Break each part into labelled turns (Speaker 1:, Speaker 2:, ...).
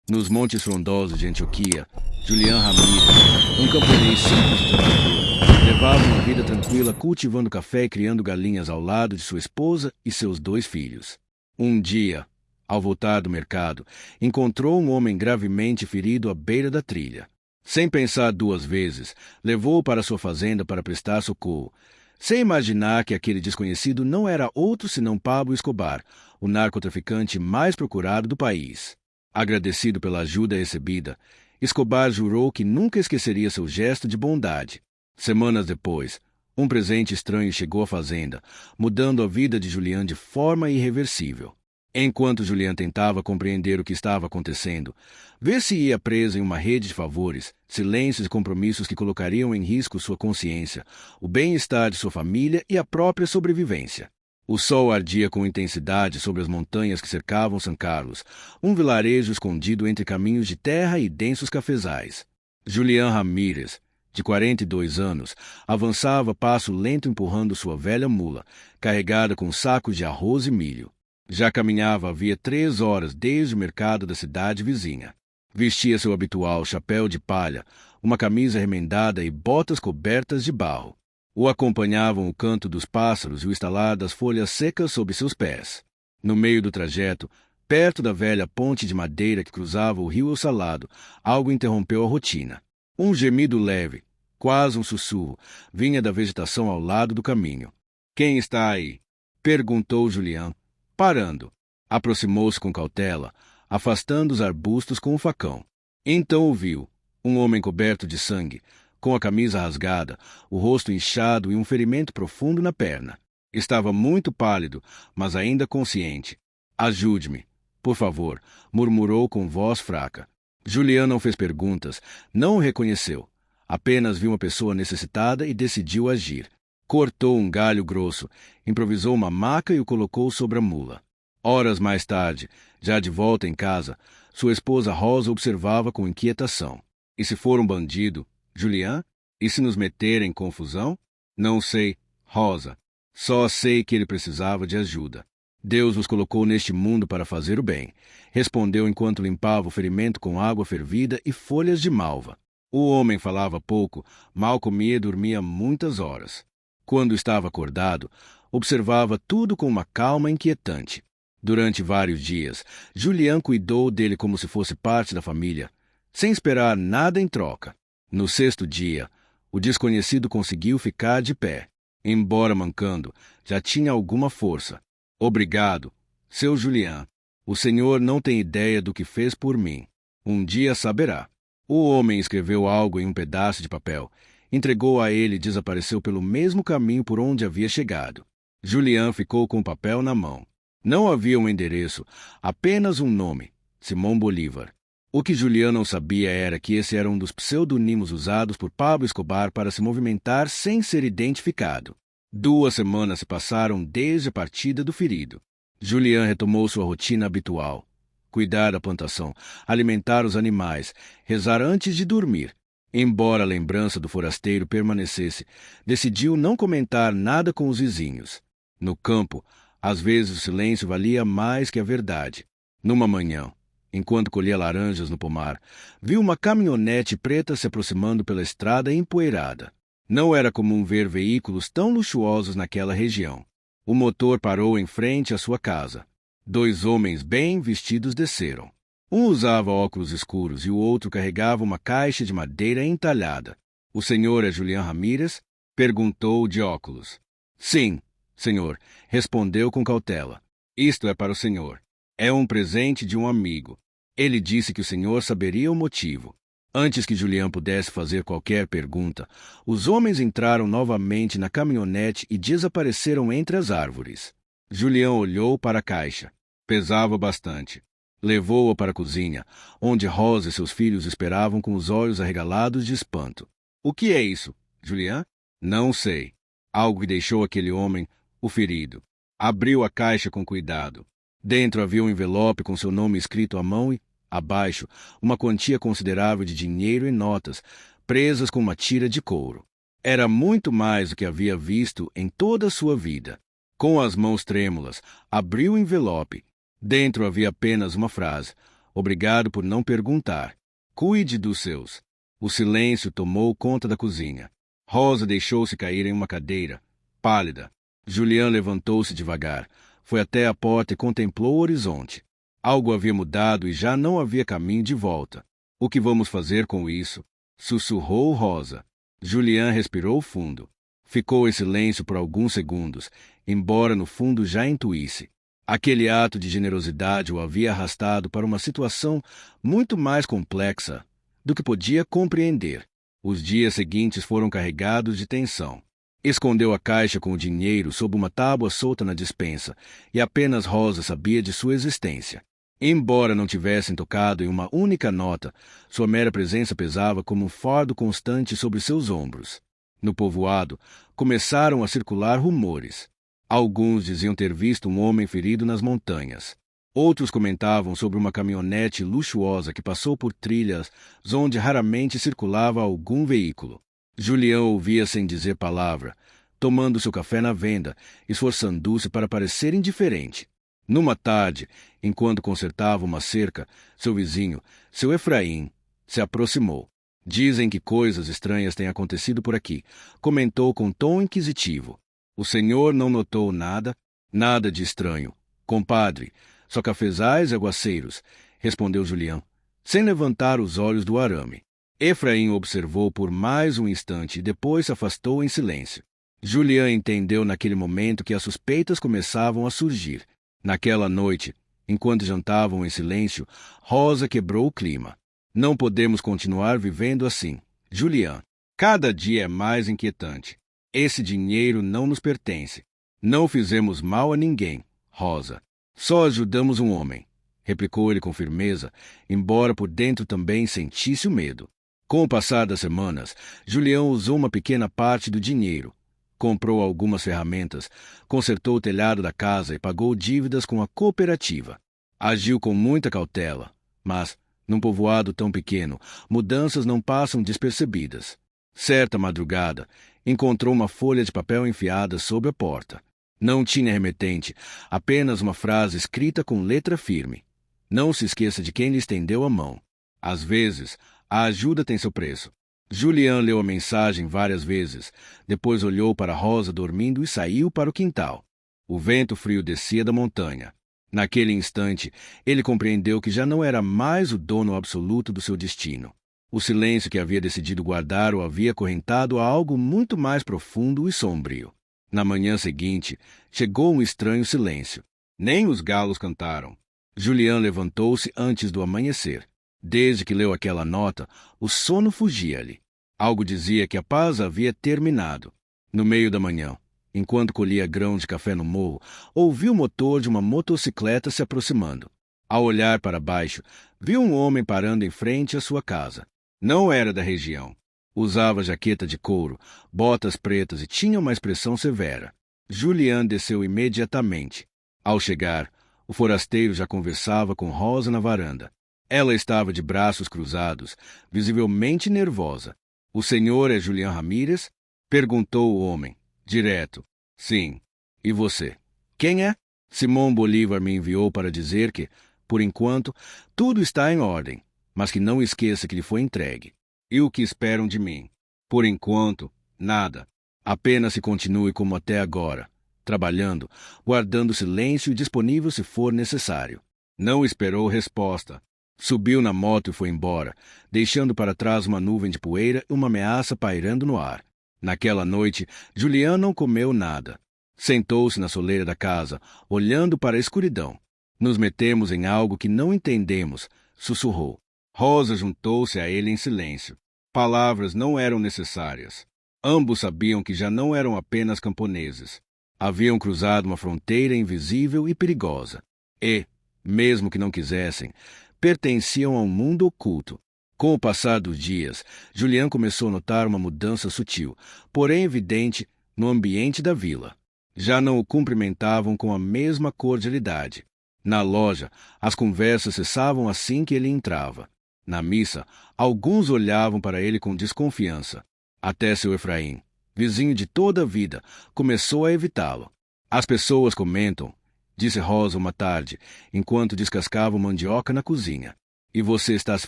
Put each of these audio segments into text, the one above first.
Speaker 1: Nos montes frondosos de Antioquia, Julián Ramírez, um camponês simples e trabalhador, levava uma vida tranquila cultivando café e criando galinhas ao lado de sua esposa e seus 2 filhos. Um dia, ao voltar do mercado, encontrou um homem gravemente ferido à beira da trilha. Sem pensar 2 vezes, levou-o para sua fazenda para prestar socorro, sem imaginar que aquele desconhecido não era outro senão Pablo Escobar, o narcotraficante mais procurado do país. Agradecido pela ajuda recebida, Escobar jurou que nunca esqueceria seu gesto de bondade. Semanas depois, um presente estranho chegou à fazenda, mudando a vida de Julián de forma irreversível. Enquanto Julián tentava compreender o que estava acontecendo, ver-se ia preso em uma rede de favores, silêncios e compromissos que colocariam em risco sua consciência, o bem-estar de sua família e a própria sobrevivência. O sol ardia com intensidade sobre as montanhas que cercavam São Carlos, um vilarejo escondido entre caminhos de terra e densos cafezais. Julián Ramírez, de 42 anos, avançava a passo lento empurrando sua velha mula, carregada com sacos de arroz e milho. Já caminhava havia 3 horas desde o mercado da cidade vizinha. Vestia seu habitual chapéu de palha, uma camisa remendada e botas cobertas de barro. O acompanhavam o canto dos pássaros e o estalar das folhas secas sob seus pés. No meio do trajeto, perto da velha ponte de madeira que cruzava o rio El Salado, algo interrompeu a rotina. Um gemido leve, quase um sussurro, vinha da vegetação ao lado do caminho. — Quem está aí? Perguntou Julián, parando. Aproximou-se com cautela, afastando os arbustos com o facão. Então ouviu um homem coberto de sangue, com a camisa rasgada, o rosto inchado e um ferimento profundo na perna. Estava muito pálido, mas ainda consciente. — Ajude-me, por favor, murmurou com voz fraca. Julián não fez perguntas, não o reconheceu. Apenas viu uma pessoa necessitada e decidiu agir. Cortou um galho grosso, improvisou uma maca e o colocou sobre a mula. Horas mais tarde, já de volta em casa, sua esposa Rosa observava com inquietação. — E se for um bandido, Julián? E se nos meter em confusão? — Não sei, Rosa. Só sei que ele precisava de ajuda. Deus os colocou neste mundo para fazer o bem, respondeu enquanto limpava o ferimento com água fervida e folhas de malva. O homem falava pouco, mal comia e dormia muitas horas. Quando estava acordado, observava tudo com uma calma inquietante. Durante vários dias, Julián cuidou dele como se fosse parte da família, sem esperar nada em troca. No 6º dia, o desconhecido conseguiu ficar de pé. Embora mancando, já tinha alguma força. — Obrigado, seu Julián. O senhor não tem ideia do que fez por mim. Um dia saberá. O homem escreveu algo em um pedaço de papel, entregou a ele e desapareceu pelo mesmo caminho por onde havia chegado. Julián ficou com o papel na mão. Não havia um endereço, apenas um nome: Simão Bolívar. O que Julián não sabia era que esse era um dos pseudonimos usados por Pablo Escobar para se movimentar sem ser identificado. 2 semanas se passaram desde a partida do ferido. Julián retomou sua rotina habitual: cuidar da plantação, alimentar os animais, rezar antes de dormir. Embora a lembrança do forasteiro permanecesse, decidiu não comentar nada com os vizinhos. No campo, às vezes o silêncio valia mais que a verdade. Numa manhã, enquanto colhia laranjas no pomar, viu uma caminhonete preta se aproximando pela estrada empoeirada. Não era comum ver veículos tão luxuosos naquela região. O motor parou em frente à sua casa. 2 homens bem vestidos desceram. Um usava óculos escuros e o outro carregava uma caixa de madeira entalhada. — O senhor é Julián Ramírez? Perguntou o de óculos. — Sim, senhor, respondeu com cautela. — Isto é para o senhor. É um presente de um amigo. Ele disse que o senhor saberia o motivo. Antes que Julián pudesse fazer qualquer pergunta, os homens entraram novamente na caminhonete e desapareceram entre as árvores. Julián olhou para a caixa. Pesava bastante. Levou-a para a cozinha, onde Rosa e seus filhos esperavam com os olhos arregalados de espanto. — O que é isso, Julián? — Não sei. Algo que deixou aquele homem, o ferido. Abriu a caixa com cuidado. Dentro havia um envelope com seu nome escrito à mão e, abaixo, uma quantia considerável de dinheiro em notas, presas com uma tira de couro. Era muito mais do que havia visto em toda a sua vida. Com as mãos trêmulas, abriu o envelope. Dentro havia apenas uma frase: Obrigado por não perguntar. Cuide dos seus. O silêncio tomou conta da cozinha. Rosa deixou-se cair em uma cadeira, pálida. Julián levantou-se devagar, foi até a porta e contemplou o horizonte. Algo havia mudado e já não havia caminho de volta. O que vamos fazer com isso? Sussurrou Rosa. Julián respirou fundo. Ficou em silêncio por alguns segundos, embora no fundo já intuísse. Aquele ato de generosidade o havia arrastado para uma situação muito mais complexa do que podia compreender. Os dias seguintes foram carregados de tensão. Escondeu a caixa com o dinheiro sob uma tábua solta na despensa, e apenas Rosa sabia de sua existência. Embora não tivessem tocado em uma única nota, sua mera presença pesava como um fardo constante sobre seus ombros. No povoado, começaram a circular rumores. Alguns diziam ter visto um homem ferido nas montanhas. Outros comentavam sobre uma caminhonete luxuosa que passou por trilhas onde raramente circulava algum veículo. Julián ouvia sem dizer palavra, tomando seu café na venda, esforçando-se para parecer indiferente. Numa tarde, enquanto consertava uma cerca, seu vizinho, seu Efraim, se aproximou. Dizem que coisas estranhas têm acontecido por aqui, comentou com tom inquisitivo. O senhor não notou nada? Nada de estranho. Compadre, só cafezais e aguaceiros, respondeu Julián, sem levantar os olhos do arame. Efraim observou por mais um instante e depois se afastou em silêncio. Julián entendeu naquele momento que as suspeitas começavam a surgir. Naquela noite, enquanto jantavam em silêncio, Rosa quebrou o clima. Não podemos continuar vivendo assim, Julián. Cada dia é mais inquietante. Esse dinheiro não nos pertence. Não fizemos mal a ninguém, Rosa. Só ajudamos um homem, replicou ele com firmeza, embora por dentro também sentisse o medo. Com o passar das semanas, Julián usou uma pequena parte do dinheiro. Comprou algumas ferramentas, consertou o telhado da casa e pagou dívidas com a cooperativa. Agiu com muita cautela, mas, num povoado tão pequeno, mudanças não passam despercebidas. Certa madrugada, encontrou uma folha de papel enfiada sob a porta. Não tinha remetente, apenas uma frase escrita com letra firme. Não se esqueça de quem lhe estendeu a mão. Às vezes, a ajuda tem seu preço. Julián leu a mensagem várias vezes, depois olhou para Rosa dormindo e saiu para o quintal. O vento frio descia da montanha. Naquele instante, ele compreendeu que já não era mais o dono absoluto do seu destino. O silêncio que havia decidido guardar o havia acorrentado a algo muito mais profundo e sombrio. Na manhã seguinte, chegou um estranho silêncio. Nem os galos cantaram. Julián levantou-se antes do amanhecer. Desde que leu aquela nota, o sono fugia-lhe. Algo dizia que a paz havia terminado. No meio da manhã, enquanto colhia grãos de café no morro, ouviu o motor de uma motocicleta se aproximando. Ao olhar para baixo, viu um homem parando em frente à sua casa. Não era da região. Usava jaqueta de couro, botas pretas e tinha uma expressão severa. Julián desceu imediatamente. Ao chegar, o forasteiro já conversava com Rosa na varanda. Ela estava de braços cruzados, visivelmente nervosa. — O senhor é Julián Ramírez? Perguntou o homem, direto. — Sim. — E você? — Quem é? — Simão Bolívar me enviou para dizer que, por enquanto, tudo está em ordem, mas que não esqueça que lhe foi entregue. — E o que esperam de mim? — Por enquanto, nada. Apenas se continue como até agora, trabalhando, guardando silêncio e disponível se for necessário. Não esperou resposta. Subiu na moto e foi embora, deixando para trás uma nuvem de poeira e uma ameaça pairando no ar. Naquela noite, Julián não comeu nada. Sentou-se na soleira da casa, olhando para a escuridão. Nos metemos em algo que não entendemos, sussurrou. Rosa juntou-se a ele em silêncio. Palavras não eram necessárias. Ambos sabiam que já não eram apenas camponeses. Haviam cruzado uma fronteira invisível e perigosa. E, mesmo que não quisessem, pertenciam a um mundo oculto. Com o passar dos dias, Julián começou a notar uma mudança sutil, porém evidente, no ambiente da vila. Já não o cumprimentavam com a mesma cordialidade. Na loja, as conversas cessavam assim que ele entrava. Na missa, alguns olhavam para ele com desconfiança. Até seu Efraim, vizinho de toda a vida, começou a evitá-lo. As pessoas comentam, disse Rosa uma tarde, enquanto descascava mandioca na cozinha. E você está se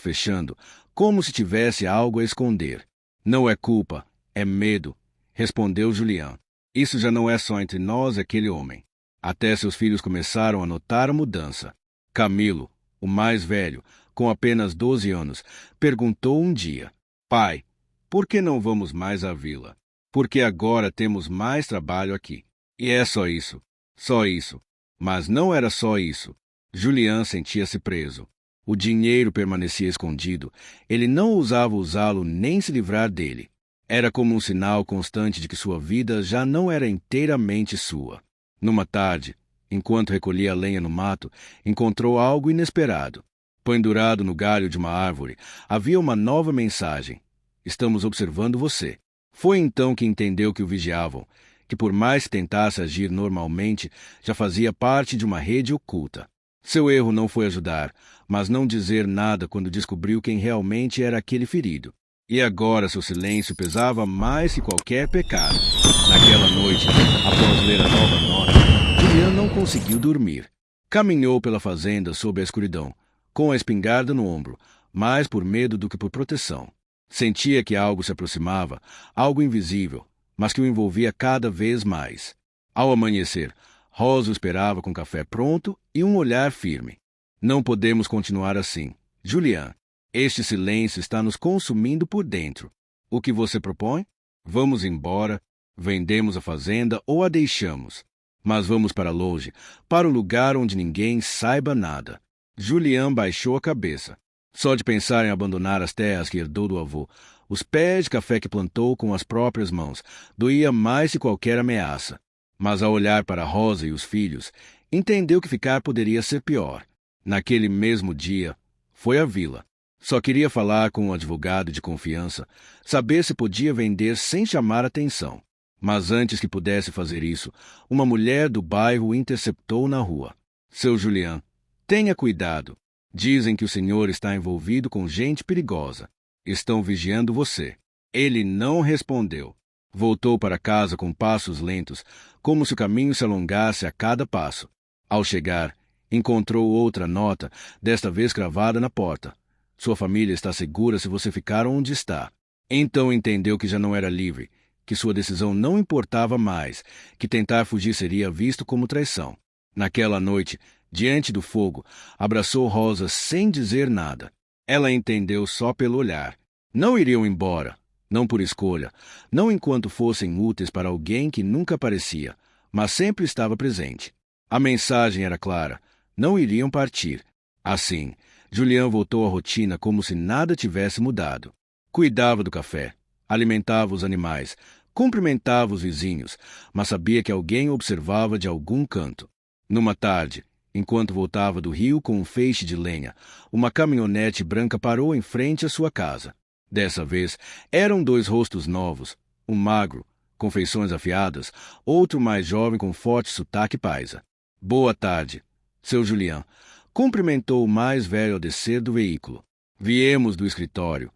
Speaker 1: fechando, como se tivesse algo a esconder. Não é culpa, é medo, respondeu Julian. Isso já não é só entre nós e aquele homem. Até seus filhos começaram a notar a mudança. Camilo, o mais velho, com apenas 12 anos, perguntou um dia: Pai, por que não vamos mais à vila? Porque agora temos mais trabalho aqui. E é só isso. Só isso. Mas não era só isso. Julian sentia-se preso. O dinheiro permanecia escondido. Ele não ousava usá-lo nem se livrar dele. Era como um sinal constante de que sua vida já não era inteiramente sua. Numa tarde, enquanto recolhia lenha no mato, encontrou algo inesperado. Pendurado no galho de uma árvore, havia uma nova mensagem. Estamos observando você. Foi então que entendeu que o vigiavam, que por mais que tentasse agir normalmente, já fazia parte de uma rede oculta. Seu erro não foi ajudar, mas não dizer nada quando descobriu quem realmente era aquele ferido. E agora seu silêncio pesava mais que qualquer pecado. Naquela noite, após ler a nova nota, Julian não conseguiu dormir. Caminhou pela fazenda sob a escuridão, com a espingarda no ombro, mais por medo do que por proteção. Sentia que algo se aproximava, algo invisível, mas que o envolvia cada vez mais. Ao amanhecer, Rosa o esperava com café pronto e um olhar firme. Não podemos continuar assim. Julian, este silêncio está nos consumindo por dentro. O que você propõe? Vamos embora, vendemos a fazenda ou a deixamos. Mas vamos para longe, para um lugar onde ninguém saiba nada. Julian baixou a cabeça. Só de pensar em abandonar as terras que herdou do avô, os pés de café que plantou com as próprias mãos, doía mais que qualquer ameaça. Mas ao olhar para Rosa e os filhos, entendeu que ficar poderia ser pior. Naquele mesmo dia, foi à vila. Só queria falar com um advogado de confiança, saber se podia vender sem chamar atenção. Mas antes que pudesse fazer isso, uma mulher do bairro o interceptou na rua. Seu Julian, tenha cuidado. Dizem que o senhor está envolvido com gente perigosa. Estão vigiando você. Ele não respondeu. Voltou para casa com passos lentos, como se o caminho se alongasse a cada passo. Ao chegar, encontrou outra nota, desta vez cravada na porta. Sua família está segura se você ficar onde está. Então entendeu que já não era livre, que sua decisão não importava mais, que tentar fugir seria visto como traição. Naquela noite, diante do fogo, abraçou Rosa sem dizer nada. Ela entendeu só pelo olhar. Não iriam embora, não por escolha, não enquanto fossem úteis para alguém que nunca aparecia, mas sempre estava presente. A mensagem era clara, não iriam partir. Assim, Julian voltou à rotina como se nada tivesse mudado. Cuidava do café, alimentava os animais, cumprimentava os vizinhos, mas sabia que alguém o observava de algum canto. Numa tarde, enquanto voltava do rio com um feixe de lenha, uma caminhonete branca parou em frente à sua casa. Dessa vez, eram dois rostos novos, um magro, com feições afiadas, outro mais jovem com forte sotaque paisa. Boa tarde, seu Julian, cumprimentou o mais velho ao descer do veículo. Viemos do escritório.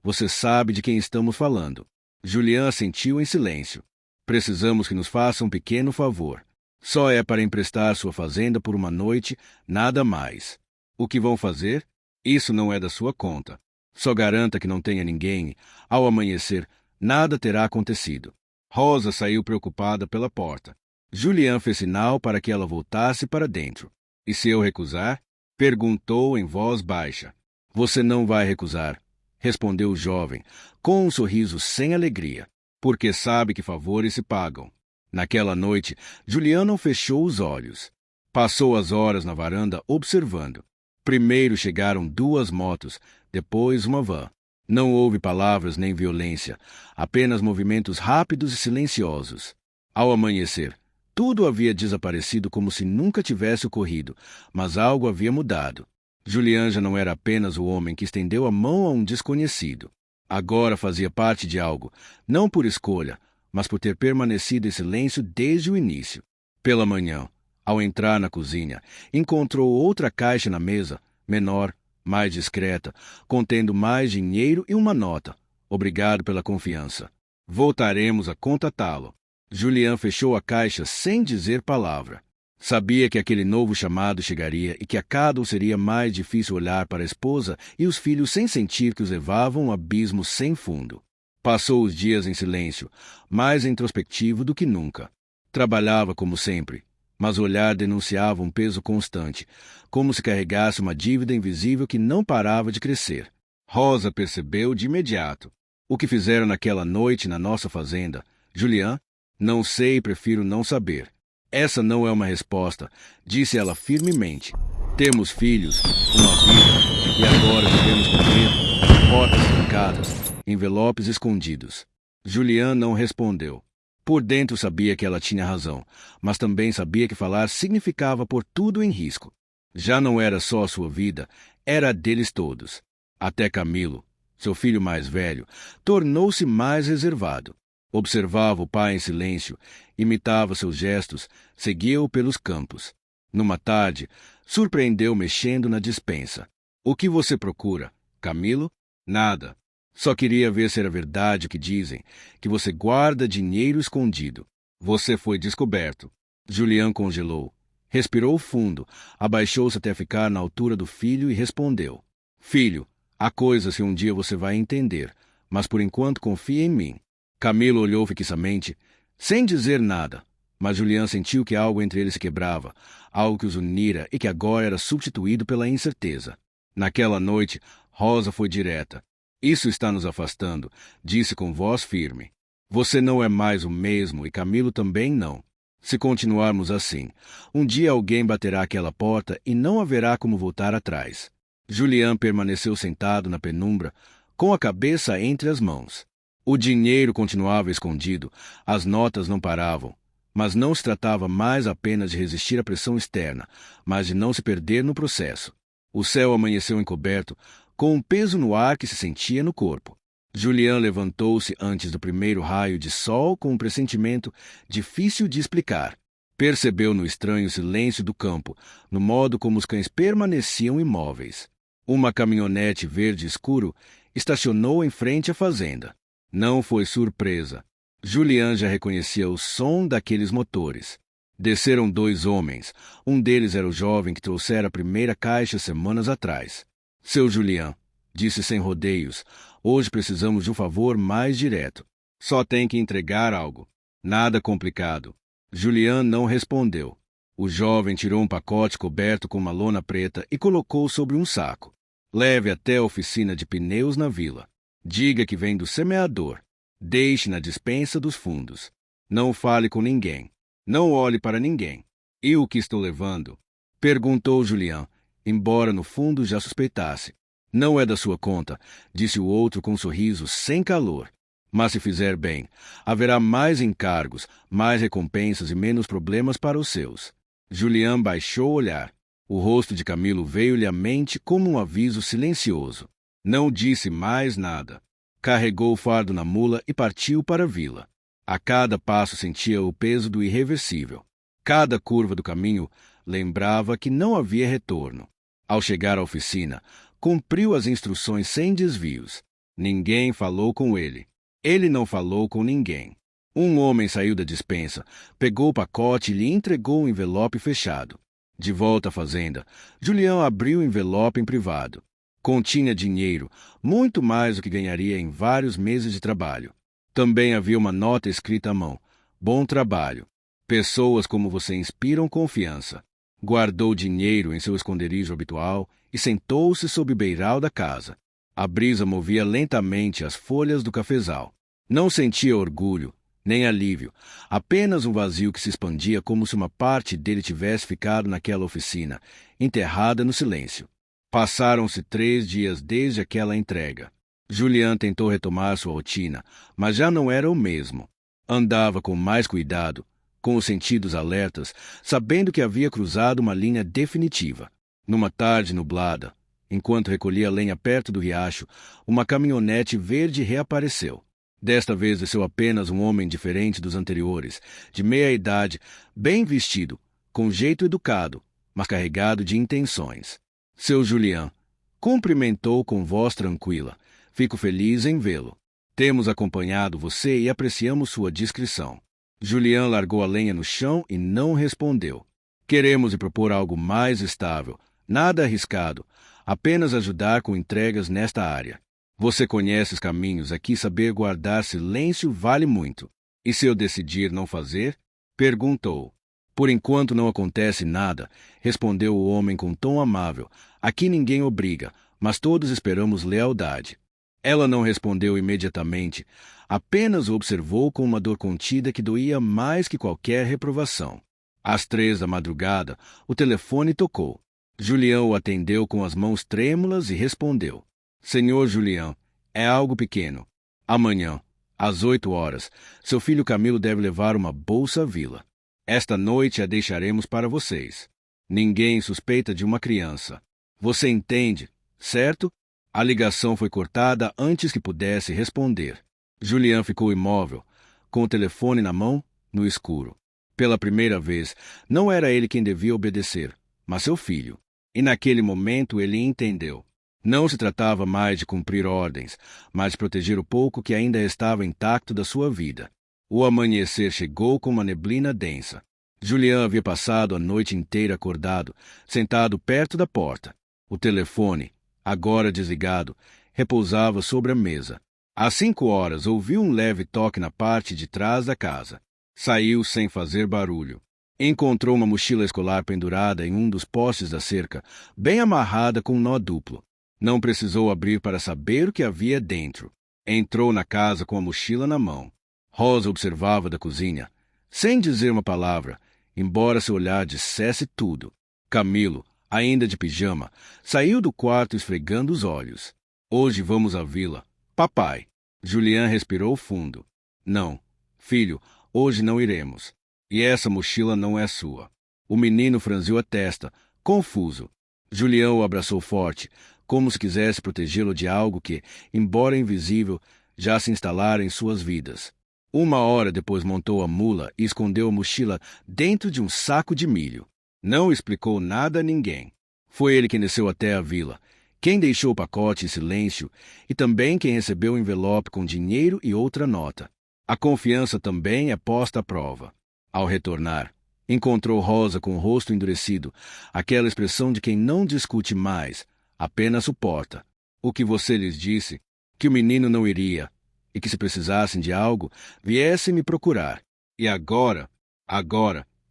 Speaker 1: Você sabe de quem estamos falando. Julian assentiu em silêncio. Precisamos que nos faça um pequeno favor. Só é para emprestar sua fazenda por uma noite, nada mais. O que vão fazer? Isso não é da sua conta. Só garanta que não tenha ninguém. Ao amanhecer, nada terá acontecido. Rosa saiu preocupada pela porta. Julian fez sinal para que ela voltasse para dentro. E se eu recusar? Perguntou em voz baixa. Você não vai recusar, respondeu o jovem, com um sorriso sem alegria, porque sabe que favores se pagam. Naquela noite, Julian não fechou os olhos. Passou as horas na varanda observando. Primeiro chegaram duas motos, depois uma van. Não houve palavras nem violência, apenas movimentos rápidos e silenciosos. Ao amanhecer, tudo havia desaparecido como se nunca tivesse ocorrido, mas algo havia mudado. Julian já não era apenas o homem que estendeu a mão a um desconhecido. Agora fazia parte de algo, não por escolha, mas por ter permanecido em silêncio desde o início. Pela manhã, ao entrar na cozinha, encontrou outra caixa na mesa, menor, mais discreta, contendo mais dinheiro e uma nota. Obrigado pela confiança. Voltaremos a contatá-lo. Julian fechou a caixa sem dizer palavra. Sabia que aquele novo chamado chegaria e que a cada seria mais difícil olhar para a esposa e os filhos sem sentir que os levavam a um abismo sem fundo. Passou os dias em silêncio, mais introspectivo do que nunca. Trabalhava como sempre, mas o olhar denunciava um peso constante, como se carregasse uma dívida invisível que não parava de crescer. Rosa percebeu de imediato. O que fizeram naquela noite na nossa fazenda? Julian? Não sei, prefiro não saber. Essa não é uma resposta, disse ela firmemente. Temos filhos, uma vida, e agora vivemos com medo, portas trancadas, envelopes escondidos. Julian não respondeu. Por dentro sabia que ela tinha razão, mas também sabia que falar significava pôr tudo em risco. Já não era só a sua vida, era a deles todos. Até Camilo, seu filho mais velho, tornou-se mais reservado. Observava o pai em silêncio, imitava seus gestos, seguia-o pelos campos. Numa tarde, surpreendeu mexendo na despensa. O que você procura, Camilo? Nada. Só queria ver se era verdade o que dizem, que você guarda dinheiro escondido. Você foi descoberto. Julian congelou. Respirou fundo, abaixou-se até ficar na altura do filho e respondeu. Filho, há coisas que um dia você vai entender, mas por enquanto confie em mim. Camilo olhou fixamente, sem dizer nada, mas Julian sentiu que algo entre eles se quebrava, algo que os unira e que agora era substituído pela incerteza. Naquela noite, Rosa foi direta. Isso está nos afastando, disse com voz firme. Você não é mais o mesmo e Camilo também não. Se continuarmos assim, um dia alguém baterá aquela porta e não haverá como voltar atrás. Julian permaneceu sentado na penumbra, com a cabeça entre as mãos. O dinheiro continuava escondido, as notas não paravam, mas não se tratava mais apenas de resistir à pressão externa, mas de não se perder no processo. O céu amanheceu encoberto, com um peso no ar que se sentia no corpo. Julian levantou-se antes do primeiro raio de sol com um pressentimento difícil de explicar. Percebeu no estranho silêncio do campo, no modo como os cães permaneciam imóveis. Uma caminhonete verde escuro estacionou em frente à fazenda. Não foi surpresa. Julian já reconhecia o som daqueles motores. Desceram dois homens. Um deles era o jovem que trouxera a primeira caixa semanas atrás. Seu Julian, disse sem rodeios, hoje precisamos de um favor mais direto. Só tem que entregar algo. Nada complicado. Julian não respondeu. O jovem tirou um pacote coberto com uma lona preta e colocou sobre um saco. Leve até a oficina de pneus na vila. Diga que vem do semeador. Deixe na despensa dos fundos. Não fale com ninguém. Não olhe para ninguém. E o que estou levando? Perguntou Julian, embora no fundo já suspeitasse. Não é da sua conta, disse o outro com um sorriso sem calor. Mas se fizer bem, haverá mais encargos, mais recompensas e menos problemas para os seus. Julian baixou o olhar. O rosto de Camilo veio-lhe à mente como um aviso silencioso. Não disse mais nada. Carregou o fardo na mula e partiu para a vila. A cada passo sentia o peso do irreversível. Cada curva do caminho lembrava que não havia retorno. Ao chegar à oficina, cumpriu as instruções sem desvios. Ninguém falou com ele. Ele não falou com ninguém. Um homem saiu da despensa, pegou o pacote e lhe entregou um envelope fechado. De volta à fazenda, Julian abriu o envelope em privado. Continha dinheiro, muito mais do que ganharia em vários meses de trabalho. Também havia uma nota escrita à mão. Bom trabalho. Pessoas como você inspiram confiança. Guardou dinheiro em seu esconderijo habitual e sentou-se sob o beiral da casa. A brisa movia lentamente as folhas do cafezal. Não sentia orgulho, nem alívio, apenas um vazio que se expandia como se uma parte dele tivesse ficado naquela oficina, enterrada no silêncio. Passaram-se 3 dias desde aquela entrega. Julian tentou retomar sua rotina, mas já não era o mesmo. Andava com mais cuidado, com os sentidos alertas, sabendo que havia cruzado uma linha definitiva. Numa tarde nublada, enquanto recolhia lenha perto do riacho, uma caminhonete verde reapareceu. Desta vez desceu apenas um homem diferente dos anteriores, de meia idade, bem vestido, com jeito educado, mas carregado de intenções. Seu Julian, cumprimentou com voz tranquila. Fico feliz em vê-lo. Temos acompanhado você e apreciamos sua discrição. Julian largou a lenha no chão e não respondeu. Queremos lhe propor algo mais estável, nada arriscado, apenas ajudar com entregas nesta área. Você conhece os caminhos, aqui saber guardar silêncio vale muito. E se eu decidir não fazer? Perguntou. Por enquanto não acontece nada, respondeu o homem com tom amável. Aqui ninguém obriga, mas todos esperamos lealdade. Ela não respondeu imediatamente, apenas o observou com uma dor contida que doía mais que qualquer reprovação. Às 3 da madrugada, o telefone tocou. Julián o atendeu com as mãos trêmulas e respondeu. Senhor Julián, é algo pequeno. Amanhã, às 8 horas, seu filho Camilo deve levar uma bolsa à vila. Esta noite a deixaremos para vocês. Ninguém suspeita de uma criança. Você entende, certo? A ligação foi cortada antes que pudesse responder. Julián ficou imóvel, com o telefone na mão, no escuro. Pela primeira vez, não era ele quem devia obedecer, mas seu filho. E naquele momento ele entendeu. Não se tratava mais de cumprir ordens, mas de proteger o pouco que ainda estava intacto da sua vida. O amanhecer chegou com uma neblina densa. Julián havia passado a noite inteira acordado, sentado perto da porta. O telefone, agora desligado, repousava sobre a mesa. Às 5 horas ouviu um leve toque na parte de trás da casa. Saiu sem fazer barulho. Encontrou uma mochila escolar pendurada em um dos postes da cerca, bem amarrada com um nó duplo. Não precisou abrir para saber o que havia dentro. Entrou na casa com a mochila na mão. Rosa observava da cozinha, sem dizer uma palavra, embora seu olhar dissesse tudo. Camilo, ainda de pijama, saiu do quarto esfregando os olhos. Hoje vamos à vila. Papai. Julián respirou fundo. Não, filho, hoje não iremos. E essa mochila não é sua. O menino franziu a testa, confuso. Julián o abraçou forte, como se quisesse protegê-lo de algo que, embora invisível, já se instalara em suas vidas. 1 hora depois montou a mula e escondeu a mochila dentro de um saco de milho. Não explicou nada a ninguém. Foi ele quem desceu até a vila, quem deixou o pacote em silêncio e também quem recebeu o envelope com dinheiro e outra nota. A confiança também é posta à prova. Ao retornar, encontrou Rosa com o rosto endurecido, aquela expressão de quem não discute mais, apenas suporta. O que você lhes disse, que o menino não iria, e que se precisassem de algo, viessem me procurar. E agora,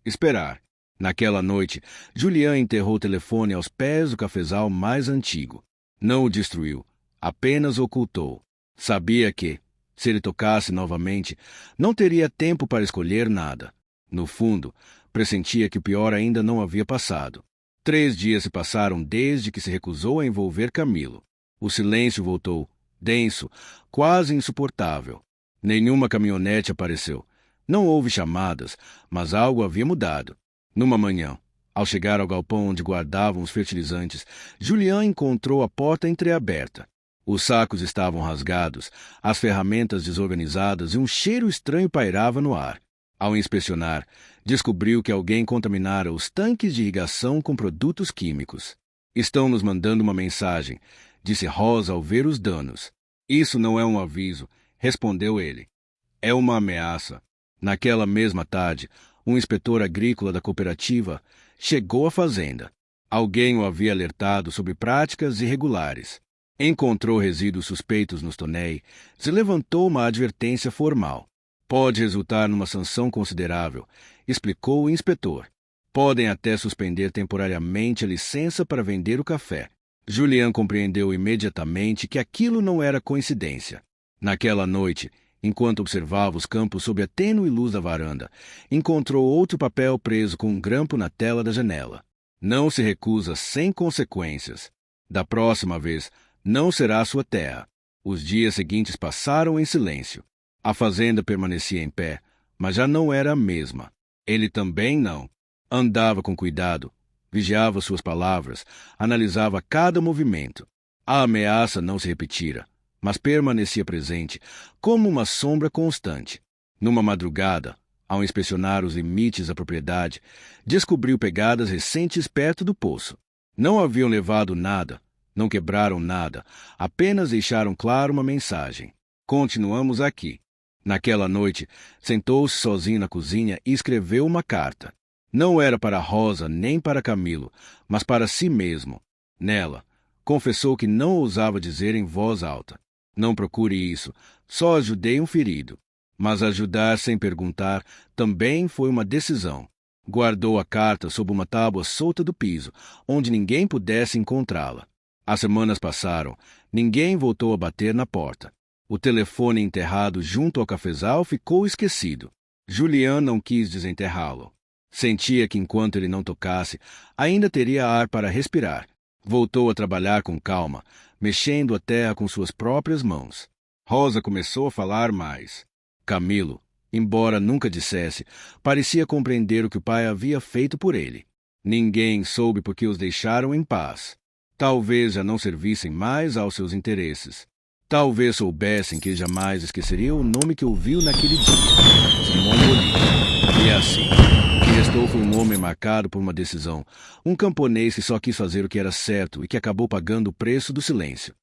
Speaker 1: esperar. Naquela noite, Julián enterrou o telefone aos pés do cafezal mais antigo. Não o destruiu, apenas ocultou. Sabia que, se ele tocasse novamente, não teria tempo para escolher nada. No fundo, pressentia que o pior ainda não havia passado. 3 dias se passaram desde que se recusou a envolver Camilo. O silêncio voltou, denso, quase insuportável. Nenhuma caminhonete apareceu. Não houve chamadas, mas algo havia mudado. Numa manhã, ao chegar ao galpão onde guardavam os fertilizantes, Julián encontrou a porta entreaberta. Os sacos estavam rasgados, as ferramentas desorganizadas e um cheiro estranho pairava no ar. Ao inspecionar, descobriu que alguém contaminara os tanques de irrigação com produtos químicos. Estão nos mandando uma mensagem, disse Rosa ao ver os danos. Isso não é um aviso, respondeu ele. É uma ameaça. Naquela mesma tarde, um inspetor agrícola da cooperativa chegou à fazenda. Alguém o havia alertado sobre práticas irregulares. Encontrou resíduos suspeitos nos tonéis, se levantou uma advertência formal. Pode resultar numa sanção considerável, explicou o inspetor. Podem até suspender temporariamente a licença para vender o café. Julián compreendeu imediatamente que aquilo não era coincidência. Naquela noite, enquanto observava os campos sob a tênue luz da varanda, encontrou outro papel preso com um grampo na tela da janela. Não se recusa sem consequências. Da próxima vez, não será sua terra. Os dias seguintes passaram em silêncio. A fazenda permanecia em pé, mas já não era a mesma. Ele também não. Andava com cuidado, vigiava suas palavras, analisava cada movimento. A ameaça não se repetira, mas permanecia presente, como uma sombra constante. Numa madrugada, ao inspecionar os limites da propriedade, descobriu pegadas recentes perto do poço. Não haviam levado nada, não quebraram nada, apenas deixaram claro uma mensagem. Continuamos aqui. Naquela noite, sentou-se sozinho na cozinha e escreveu uma carta. Não era para Rosa nem para Camilo, mas para si mesmo. Nela, confessou que não ousava dizer em voz alta: "Não procure isso, só ajudei um ferido." Mas ajudar sem perguntar também foi uma decisão. Guardou a carta sob uma tábua solta do piso, onde ninguém pudesse encontrá-la. As semanas passaram, ninguém voltou a bater na porta. O telefone enterrado junto ao cafezal ficou esquecido. Julian não quis desenterrá-lo. Sentia que enquanto ele não tocasse, ainda teria ar para respirar. Voltou a trabalhar com calma, mexendo a terra com suas próprias mãos. Rosa começou a falar mais. Camilo, embora nunca dissesse, parecia compreender o que o pai havia feito por ele. Ninguém soube por que os deixaram em paz. Talvez já não servissem mais aos seus interesses. Talvez soubessem que jamais esqueceria o nome que ouviu naquele dia: Simão Bolívar. E assim, o que restou foi um homem marcado por uma decisão, um camponês que só quis fazer o que era certo e que acabou pagando o preço do silêncio.